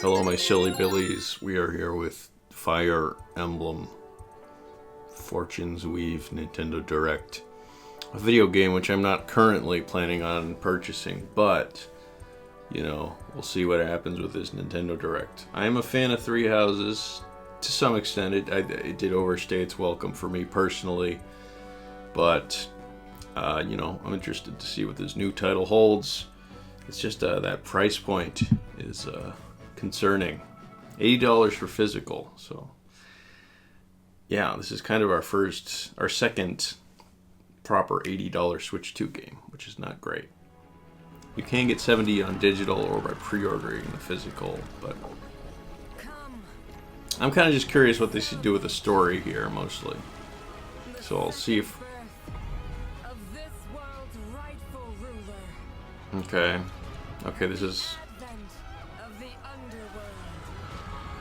Hello, my silly billies. We are here with Fire Emblem Fortune's Weave Nintendo Direct. A video game which I'm not currently planning on purchasing, but, you know, we'll see what happens with this Nintendo Direct. I am a fan of Three Houses. To some extent, it did overstay its welcome for me personally. But, you know, I'm interested to see what this new title holds. It's just that price point is concerning. $80 for physical. So, yeah, this is kind of our second proper $80 Switch 2 game, which is not great. You can get $70 on digital or by pre-ordering the physical, but I'm kind of just curious what they should do with the story here, mostly. So I'll see if... Okay. Okay, this is...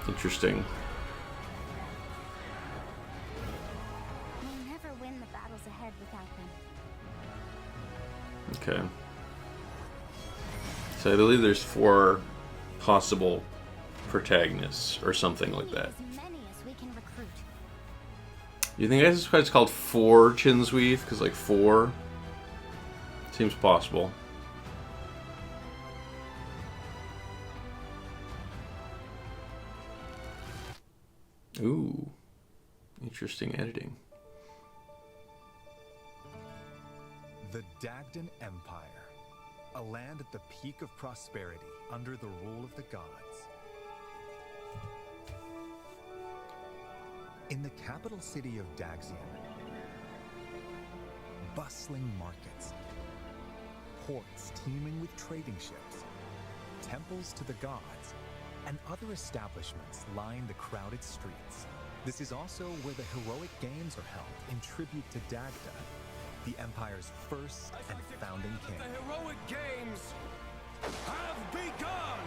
interesting. We'll never win the battles ahead without them. Okay. So I believe there's 4 possible protagonists or something like that. As many as we can recruit. You think that's why it's called Fortune's Weave? Because, like, 4 seems possible. Ooh, interesting editing. The Dagdan Empire, a land at the peak of prosperity under the rule of the gods. In the capital city of Daxian, bustling markets, ports teeming with trading ships, temples to the gods, and other establishments line the crowded streets. This is also where the heroic games are held in tribute to Dagda, the Empire's first and founding king. The heroic games have begun!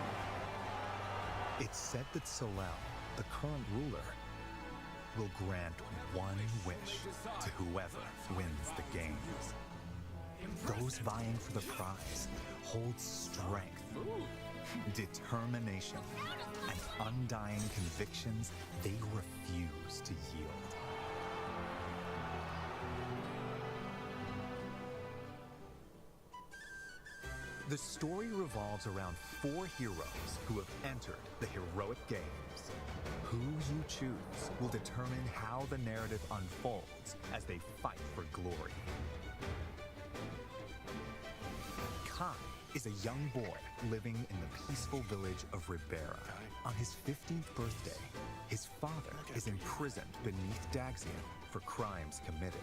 It's said that Solel, the current ruler, will grant one wish to whoever wins the games. Those vying for the prize hold strength, determination, and undying convictions they refuse to yield. The story revolves around 4 heroes who have entered the heroic games. Who you choose will determine how the narrative unfolds as they fight for glory. Kai is a young boy living in the peaceful village of Ribera. On his 15th birthday, his father is imprisoned beneath Daxian for crimes committed.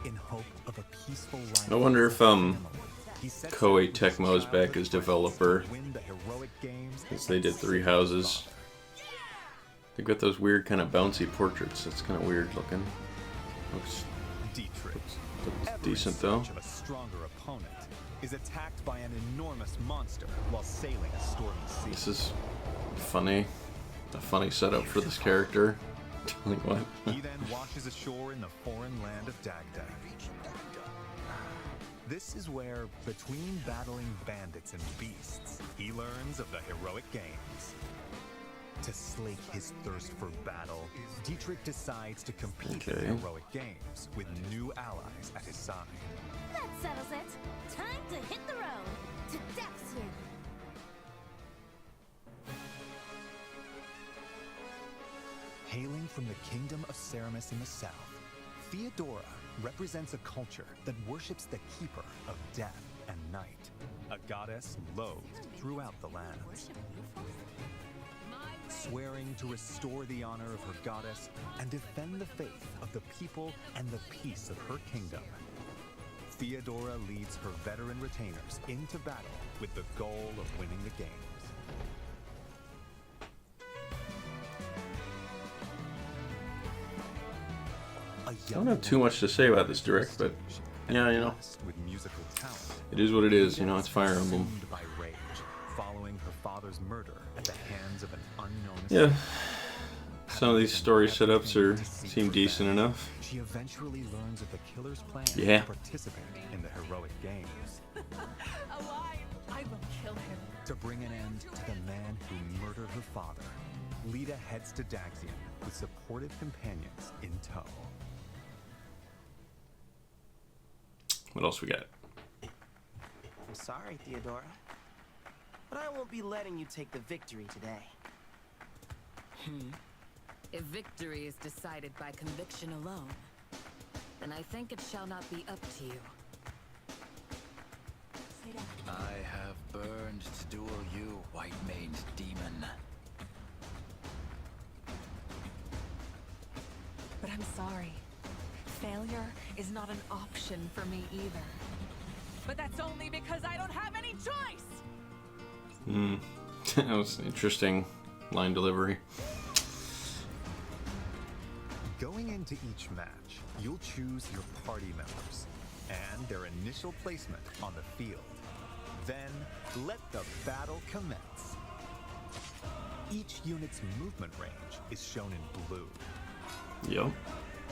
In hope of a peaceful life, I wonder if Koei Tecmo is back as developer, since they did Three Houses. They've got those weird kind of bouncy portraits. That's kind of weird looking. Looks decent though. Of a stronger opponent is attacked by an enormous monster while sailing a stormy sea. This is funny. A funny setup for this character. Like what? He then washes ashore in the foreign land of Dagda. This is where, between battling bandits and beasts, he learns of the heroic games. To slake his thirst for battle, Dietrich decides to compete in the heroic games with new allies at his side. That settles it. Time to hit the road. To Daxian. Hailing from the kingdom of Ceramus in the south, Theodora represents a culture that worships the keeper of death and night, a goddess loathed throughout the lands. Swearing to restore the honor of her goddess and defend the faith of the people and the peace of her kingdom, Theodora leads her veteran retainers into battle with the goal of winning the games. I don't have too much to say about this direct, but yeah, you know, it is what it is. You know, it's Fire Emblem. Following her father's murder at the hands of an unknown Yeah, some of these story setups seem decent enough. She eventually learns of the killer's plan Yeah. to participate in the heroic games. Alive! I'm a To bring an end to the man who murdered her father, Lita heads to Daxian with supportive companions in tow. What else we got? I'm sorry, Theodora, but I won't be letting you take the victory today. If victory is decided by conviction alone, then I think it shall not be up to you. I have burned to duel you, white-maned demon. But I'm sorry. Failure is not an option for me either. But that's only because I don't have any choice! That was an interesting line delivery. Going into each match, you'll choose your party members and their initial placement on the field. Then, let the battle commence. Each unit's movement range is shown in blue, Yep.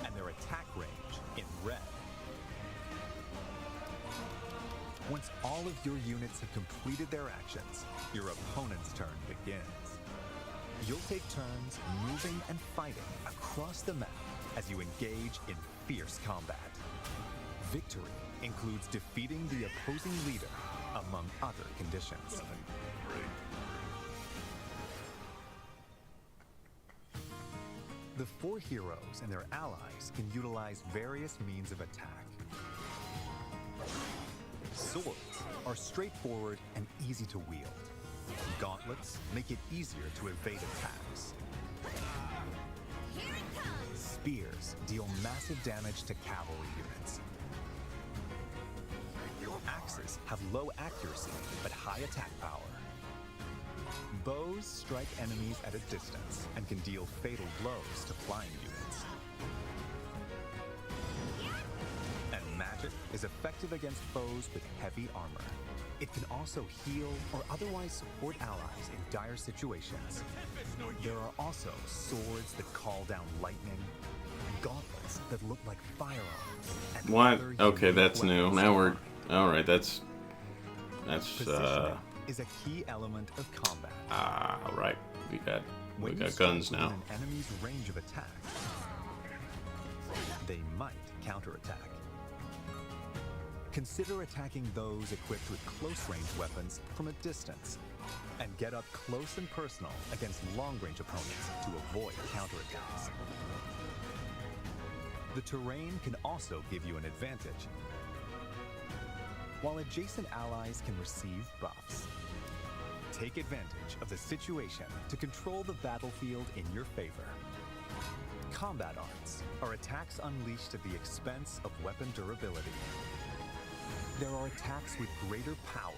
and their attack range in red. Once all of your units have completed their actions, your opponent's turn begins. You'll take turns moving and fighting across the map as you engage in fierce combat. Victory includes defeating the opposing leader, among other conditions. The four heroes and their allies can utilize various means of attack. Swords are straightforward and easy to wield. Gauntlets make it easier to evade attacks. Here it comes! Spears deal massive damage to cavalry units. Axes have low accuracy but high attack power. Bows strike enemies at a distance and can deal fatal blows to flying units. And magic is effective against foes with heavy armor. It can also heal or otherwise support allies in dire situations. There are also swords that call down lightning, gauntlets that look like firearms, and What? other Okay, unique that's new. weapons. Now we're all right. That's Positioning is a key element of combat. right. We got When you guns strike now. within an enemy's range of attack, they might counterattack. Consider attacking those equipped with close-range weapons from a distance, and get up close and personal against long-range opponents to avoid counterattacks. The terrain can also give you an advantage, while adjacent allies can receive buffs. Take advantage of the situation to control the battlefield in your favor. Combat arts are attacks unleashed at the expense of weapon durability. There are attacks with greater power,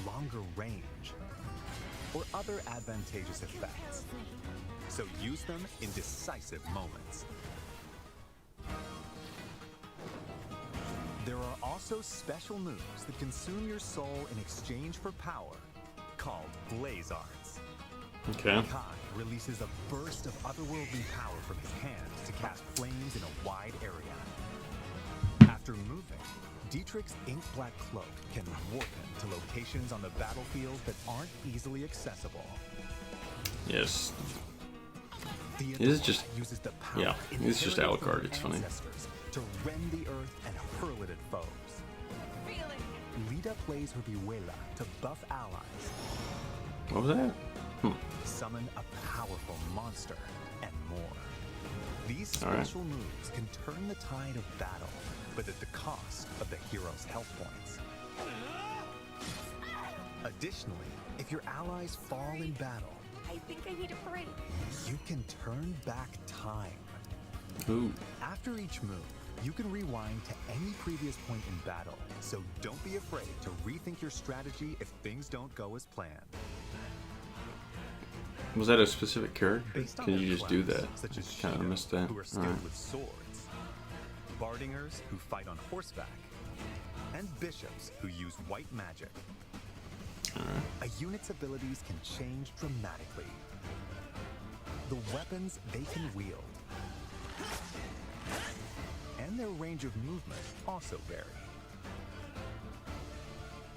longer range, or other advantageous effects. So use them in decisive moments. There are also special moves that consume your soul in exchange for power, called Blaze Arts. Okay. Kai releases a burst of otherworldly power from his hand to cast flames in a wide area. After moving, Dietrich's ink black cloak can warp him to locations on the battlefield that aren't easily accessible. Yes. Theodora This is just uses the power yeah, it's just inherited from Alucard, her it's funny. ancestors to rend the earth and hurl it at foes. Lita plays her Vihuela to buff allies, What was that? summon a powerful monster, and more. These All right. special moves can turn the tide of battle, but at the cost of the hero's health points. Additionally, if your allies fall in battle, I think I need a break. you can turn back time. Ooh. After each move, you can rewind to any previous point in battle, so don't be afraid to rethink your strategy if things don't go as planned. Was that a specific character? Based on Can you their just do classes, that? Such as Kind of Shido, missed that. who are All skilled right. with swords, Bardingers, who fight on horseback, and bishops, who use white magic. A unit's abilities can change dramatically. The weapons they can wield and their range of movement also vary.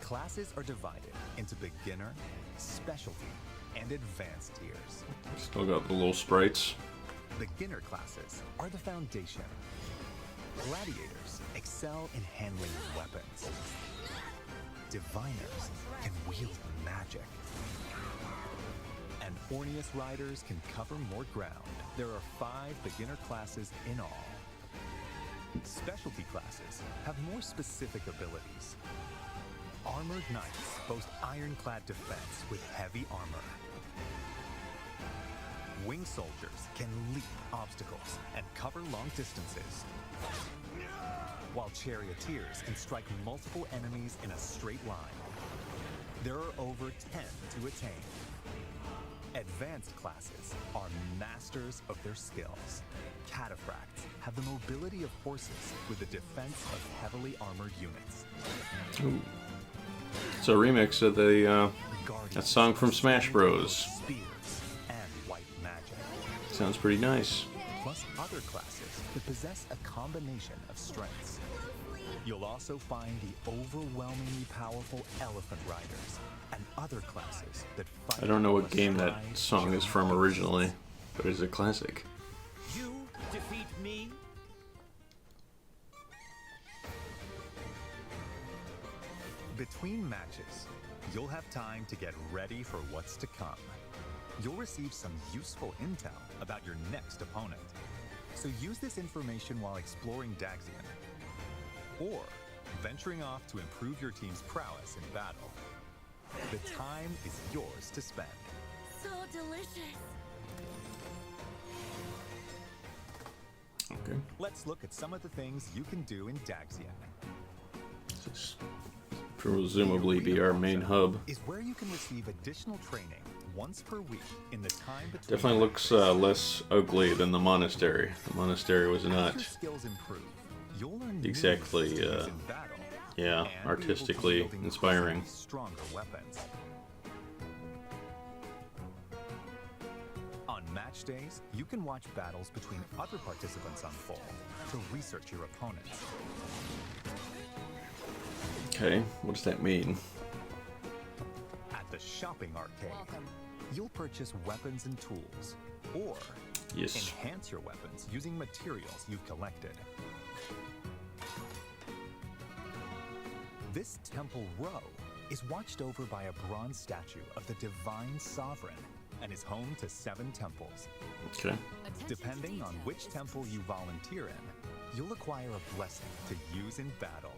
Classes are divided into beginner, specialty, and advanced tiers. Still got the little sprites. Beginner classes are the foundation. Gladiators excel in handling weapons. Diviners can wield magic. And Orneus riders can cover more ground. There are 5 beginner classes in all. Specialty classes have more specific abilities. Armored knights boast ironclad defense with heavy armor. Wing soldiers can leap obstacles and cover long distances, while charioteers can strike multiple enemies in a straight line. There are over 10 to attain. Advanced classes are masters of their skills. Cataphracts have the mobility of horses with the defense of heavily armored units. Ooh. It's a remix of the that song from Smash Bros. Spears and white magic. Sounds pretty nice. Plus other classes that possess a combination of strengths. You'll also find the overwhelmingly powerful elephant riders and other classes that fight. I don't know what game that song is from originally, but it's a classic. You defeat me? Between matches, you'll have time to get ready for what's to come. You'll receive some useful intel about your next opponent. So use this information while exploring Daxian, or venturing off to improve your team's prowess in battle. The time is yours to spend. So delicious. Okay. Let's look at some of the things you can do in Daxian. This presumably be our main hub. Is where you can receive additional training once per week in the time between. Definitely looks less ugly than the monastery. The monastery was As not your skills improve, you'll learn new exactly, ways to use in battle, yeah, and be able to artistically wield inspiring. increasingly stronger weapons. On match days, you can watch battles between other participants unfold to research your opponents. Okay, what does that mean? At the shopping arcade, you'll purchase weapons and tools, or Yes. enhance your weapons using materials you've collected. This temple row is watched over by a bronze statue of the divine sovereign and is home to 7 temples. Okay. Depending on which temple you volunteer in, you'll acquire a blessing to use in battle.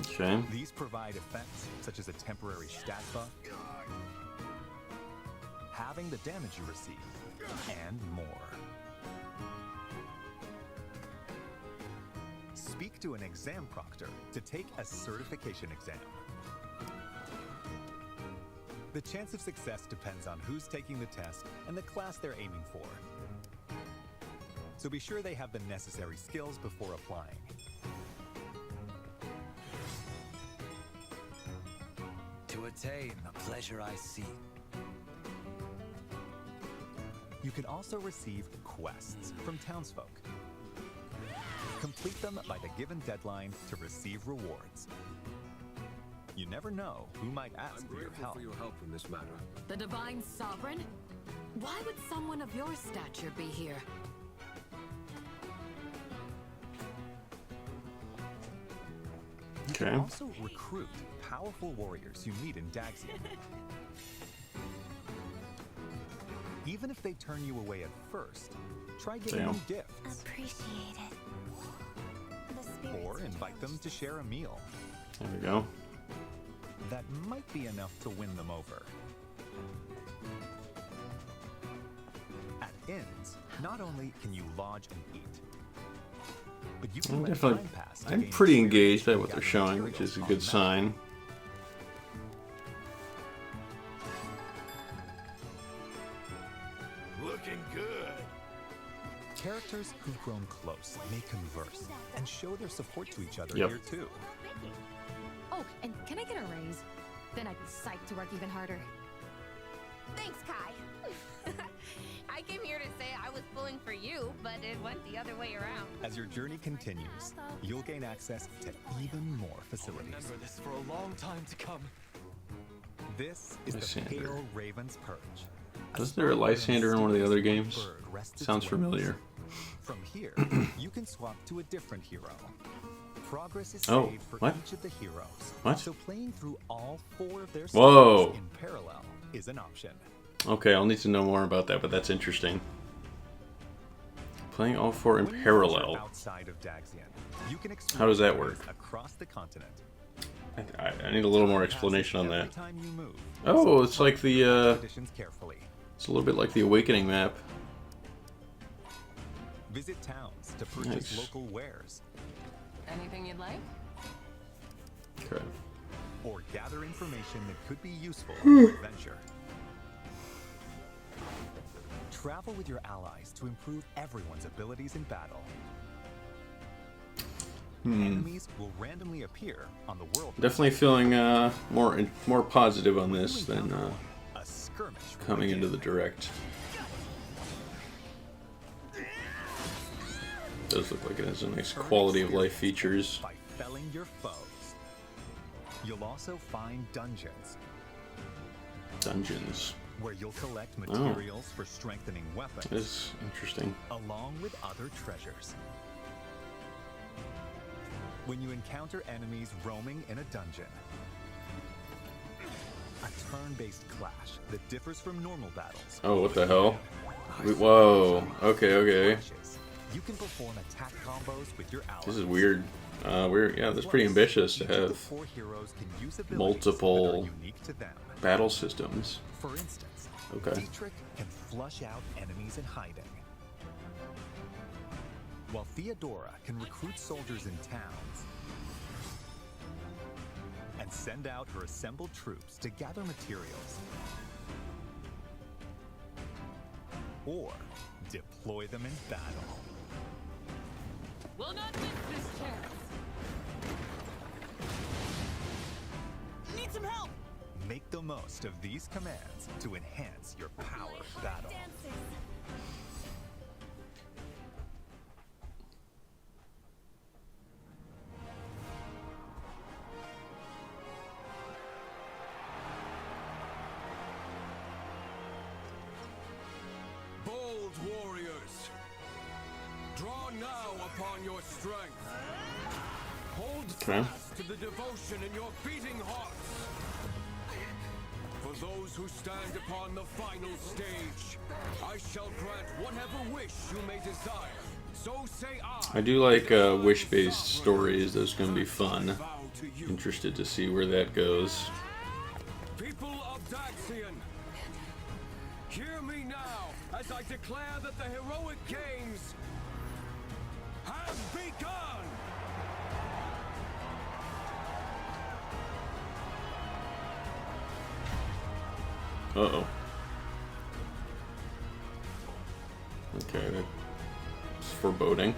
Okay. These provide effects such as a temporary stat buff, halving the damage you receive, and more. Speak to an exam proctor to take a certification exam. The chance of success depends on who's taking the test and the class they're aiming for. So be sure they have the necessary skills before applying. To attain the pleasure I seek. You can also receive quests from townsfolk. Complete them by the given deadline to receive rewards. You never know who might ask for your help. in this matter. The Divine Sovereign? Why would someone of your stature be here? You can Okay. also recruit powerful warriors you meet in Daxian. Even if they turn you away at first, try giving Damn. them gifts. Appreciate it. The spirits Or invite them to share a meal. There we go. That might be enough to win them over. At inns, not only can you lodge and eat, but you can I'm let definitely, time pass to I'm gain pretty experience engaged by and what they're gather showing, which is a materials good on map. sign. Looking good. Characters who've grown close may converse and show their support to each other Yep. here too. Oh, and can I get a raise? Then I'd be psyched to work even harder. Thanks, Kai. I I came here to say I was pulling for you, but it went the other way around. As your journey continues, you'll gain access to even more facilities. Remember this for a long time to come. This is the Lysander. Pale Raven's Perch. Wasn't there a Lysander in one of the other games? Sounds familiar. From here, you can swap to a different hero. Progress is Oh, saved for what? each of the heroes. What? So playing through all 4 of their Whoa. stories in parallel is an option. Okay, I'll need to know more about that, but that's interesting. Playing all 4 in When you parallel. venture outside of Daxian, you can How does that explore work? across the continent. I need a little more explanation on Every that. time you move, Oh, it's like the, conditions carefully. it's a little bit like the Awakening map. Visit towns to purchase Nice. local wares Anything you'd like? Okay. or gather information that could be useful on your adventure. Travel with your allies to improve everyone's abilities in battle. Enemies will randomly appear on the world. Definitely feeling more positive on this than A skirmish will coming into the begin. direct. Does look like it has a nice quality of life features. By felling your foes. You'll also find dungeons Dungeons. where you'll collect materials for strengthening weapons, That is interesting. along with other treasures. When you encounter enemies roaming in a dungeon, a turn-based clash that differs from normal battles. Oh, what the hell? Whoa. Okay, okay. Clashes. You can perform attack combos with your allies. This is weird. Yeah, that's pretty ambitious to Each of the have 4 heroes can use abilities multiple that are unique to them. battle systems. For instance, Okay. Dietrich can flush out enemies in hiding, while Theodora can recruit soldiers in towns and send out her assembled troops to gather materials or deploy them in battle. Will not miss this chance. Need some help! Make the most of these commands to enhance your power of battle. Bold warriors, draw now upon your strength. Hold Okay. fast to the devotion in your beating hearts. For those who stand upon the final stage, I shall grant whatever wish you may desire. So say I. I do like wish-based stories. Those are going to be fun. Vow to you. Interested to see where that goes. People of Daxian, hear me now as I declare that the heroic games have begun! Uh-oh. Okay, that's foreboding.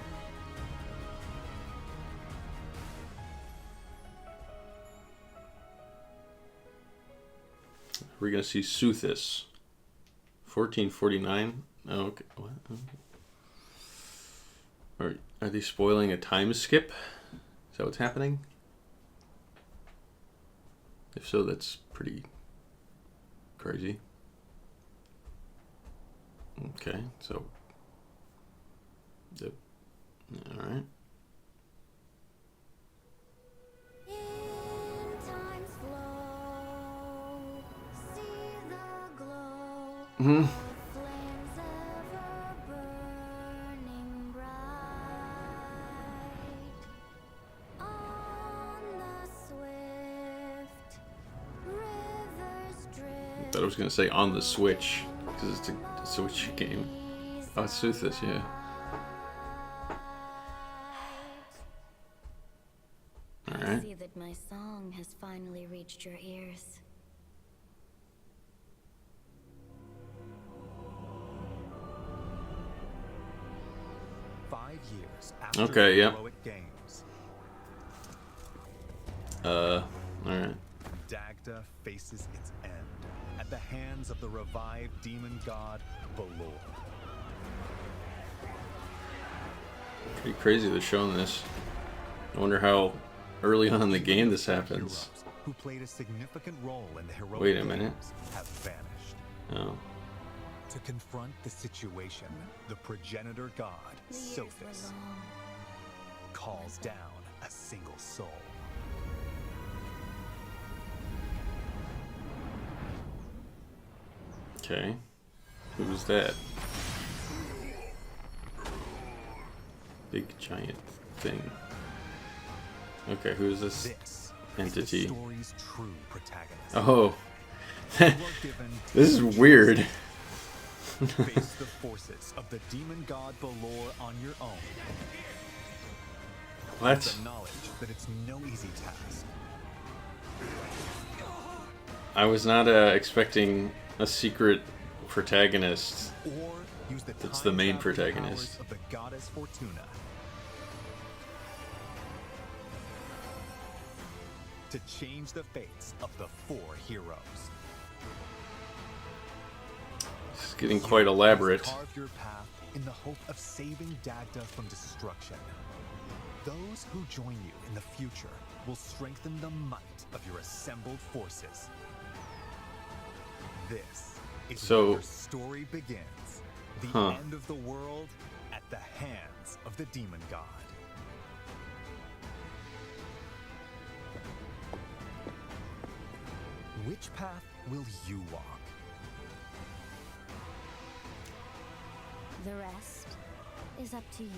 We're gonna see Suthis. 1449. Oh, okay. What? Are they spoiling a time skip? Is that what's happening? If so, that's pretty crazy. Okay, so all right. In time's flow, see the glow Mm-hmm. of flames ever burning bright. On the swift rivers drift. Thought I was gonna say on the Switch because it's a Switch game. Oh, it's Suthis, yeah. All I right. see that my song has finally reached your ears. Five years after Okay, the yep. heroic games, All right. Dagda faces its end at the hands of the revived demon god Balor. Pretty crazy they're showing this. I wonder how early on in the game this happens. Who played a significant role in the heroic Wait a minute. games have vanished. Oh. To confront the situation, the progenitor god, Sophis, calls down a single soul. Okay. Who was that? Big giant thing. Okay, who is this entity? The story's true protagonist. Oh. This is weird. Face the forces of the demon god Balor on your own. What? The knowledge that it's no easy task. I was not expecting a secret protagonist. Or use the That's the main time-traveling protagonist. powers of the goddess Fortuna to change the fates of the 4 heroes. This is getting quite elaborate. Carve your path in the hope of saving Dagda from destruction. Those who join you in the future will strengthen the might of your assembled forces. This is where your story begins. The end of the world at the hands of the demon god. Which path will you walk? The rest is up to you.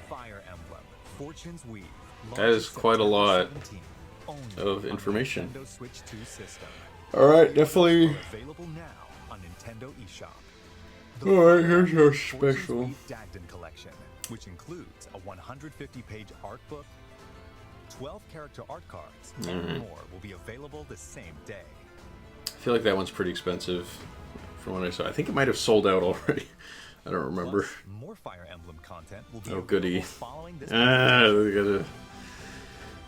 Fire Emblem, Fortune's Weave. That is quite a lot 17, of information. Nintendo Switch 2 system. Alright, definitely. Available now on Nintendo eShop. Alright, here's our Fortune's special. Weave Dagden collection, which includes a 150-page art book, 12 character art cards, and more will be available the same day. I feel like that one's pretty expensive from what I saw. I think it might have sold out already. I don't remember. Plus, more Fire Emblem content will be Oh, goody. available following this We gotta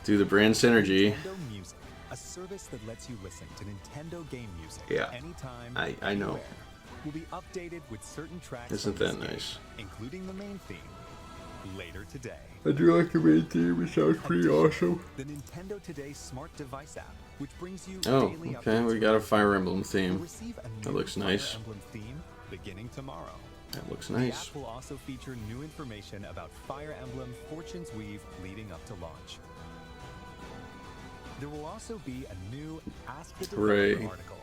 do the brand synergy. Nintendo Music, a service that lets you listen to Nintendo game music anytime, I know. anywhere, will be updated with certain tracks Isn't from that this game, nice? including the main theme, later today. I do like the main theme. It sounds pretty awesome. The Nintendo Today smart device app, which brings you Oh, daily okay. updates We got a from Fire Emblem You'll theme. receive a That new looks Fire nice. Emblem theme beginning tomorrow. That looks The nice. app will also feature new information about Fire Emblem Fortune's Weave leading up to launch. There will also be a new Ask the Hooray. Developer article,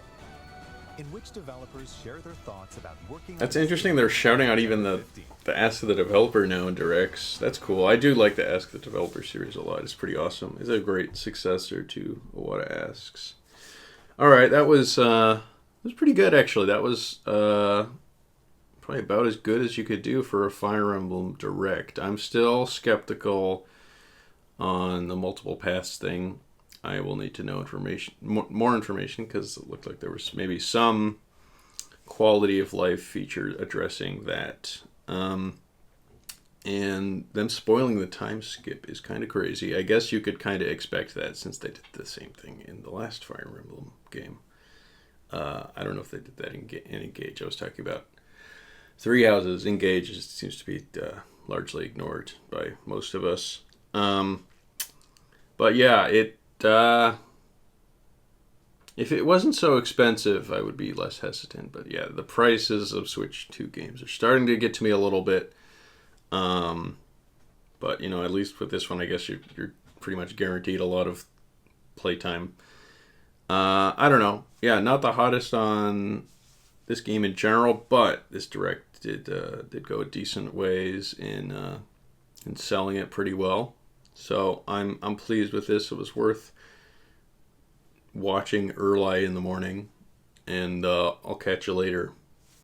in which developers share their thoughts about working on That's a interesting. sequel They're to shouting out even the 15. Ask the Developer now in directs. That's cool. I do like the Ask the Developer series a lot. It's pretty awesome. It's a great successor to Iwata Asks. All right, that was pretty good actually. That was probably about as good as you could do for a Fire Emblem direct. I'm still skeptical on the multiple paths thing. I will need to know information, more information, because it looked like there was maybe some quality of life feature addressing that. And them spoiling the time skip is kind of crazy. I guess you could kind of expect that since they did the same thing in the last Fire Emblem game. I don't know if they did that in Engage. I was talking about Three Houses. Engage seems to be largely ignored by most of us. But yeah, if it wasn't so expensive, I would be less hesitant. But yeah, the prices of Switch 2 games are starting to get to me a little bit. But you know, at least with this one, I guess you're pretty much guaranteed a lot of playtime. I don't know. Yeah, not the hottest on this game in general, but this direct did go a decent ways in selling it pretty well. So I'm pleased with this. It was worth watching early in the morning, and I'll catch you later.